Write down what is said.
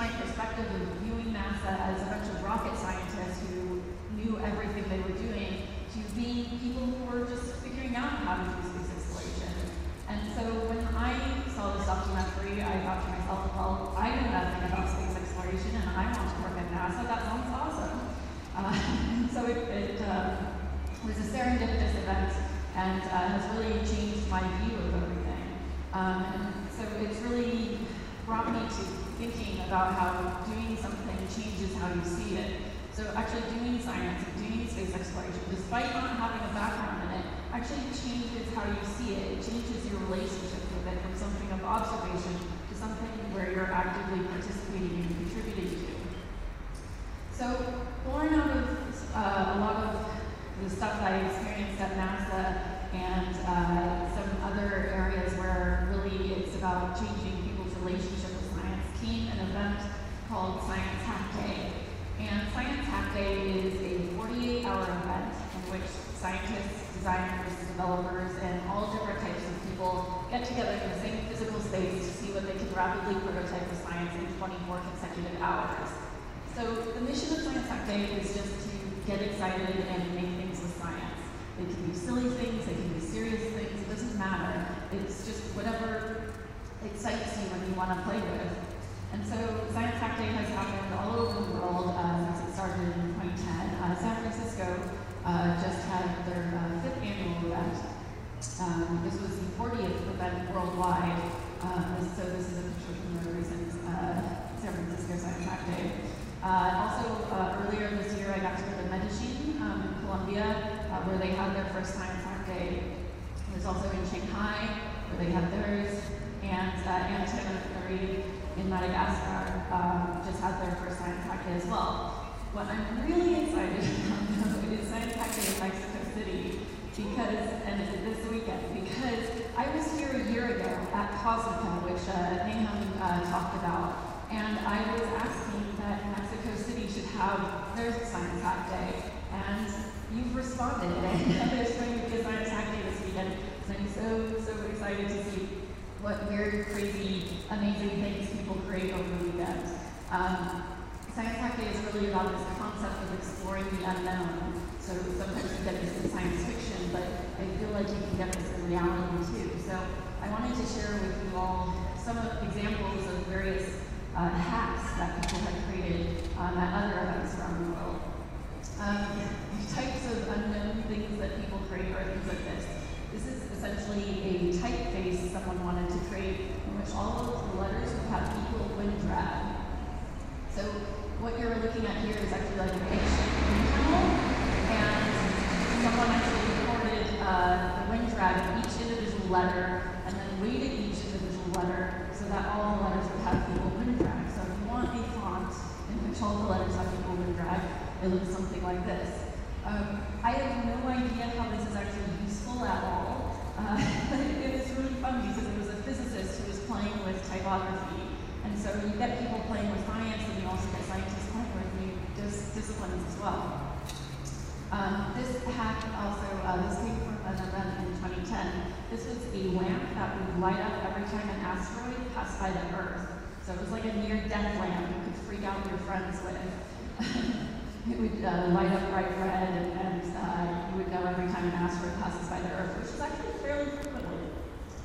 my perspective of viewing NASA as a bunch of rocket scientists who knew everything they were doing to being people who were just figuring out how to do space exploration. And so when I saw this documentary, I thought to myself, well, I know nothing about space exploration and I want to work at NASA. That sounds awesome. So it was a serendipitous event and has really changed my view of everything. And so it's really brought me to thinking about how doing something changes how you see it. So actually doing science and doing space exploration, despite not having a background in it, actually changes how you see it. It changes your relationship with it from something of observation to something where you're actively participating and contributing to. So born out of a lot of the stuff that I experienced at NASA and some other areas where really it's about changing people's relationship with science, came an event called Science Hack Day. And Science Hack Day is a 48-hour event in which scientists, designers, developers, and all different types of people get together in the same physical space to see what they can rapidly prototype with science in 24 consecutive hours. So the mission of Science Hack Day is just to get excited and make things with science. They can be silly things, they can be serious things, it doesn't matter. It's just whatever excites you when you want to play with. And so Science Hack Day has happened all over the world since it started in 2010. San Francisco just had their 5th annual event. This was the 40th event worldwide. So this is a picture from the recent San Francisco Science Hack Day. Also, earlier this year, I got to go to Medellin in Colombia, where they had their first Science Hack Day. It was also in Shanghai, where they had theirs, and Antananarivo in Madagascar just had their first Science Hack Day as well. What I'm really excited about is Science Hack Day in Mexico City, and it's this weekend, because I was here a year ago at Cosmica, which Nahum talked about, and I was asking that Mexico City should have their Science Hack Day, and you've responded, and there's going to be a Science Hack Day this weekend, so I'm so excited to see what weird, crazy, amazing things people create over the weekend. Science Hack Day is really about this concept of exploring the unknown. So sometimes you get this in science fiction, but I feel like you can get this in reality too. So I wanted to share with you all some examples of various hacks that people have created at other events around the world. Types of unknown things that people create are things like this. This is essentially a typeface someone wanted to create in which all of the letters would have equal wind drag. So what you're looking at here is actually like a makeshift wind tunnel, and someone actually recorded the wind drag of each individual letter and then weighted each individual letter so that all the letters would have equal wind drag. So if you want a font in which all the letters have equal wind drag, it looks something like this. I have no idea how this is actually useful at all, but it was really fun because it was a physicist who was playing with typography. And so you get people playing with science, and you also get scientists playing with new disciplines as well. This hack also, this came from an event in 2010. This was a lamp that would light up every time an asteroid passed by the Earth. So it was like a near-death lamp you could freak out your friends with. It would light up bright red, and you would know every time an asteroid passes by the Earth, which is actually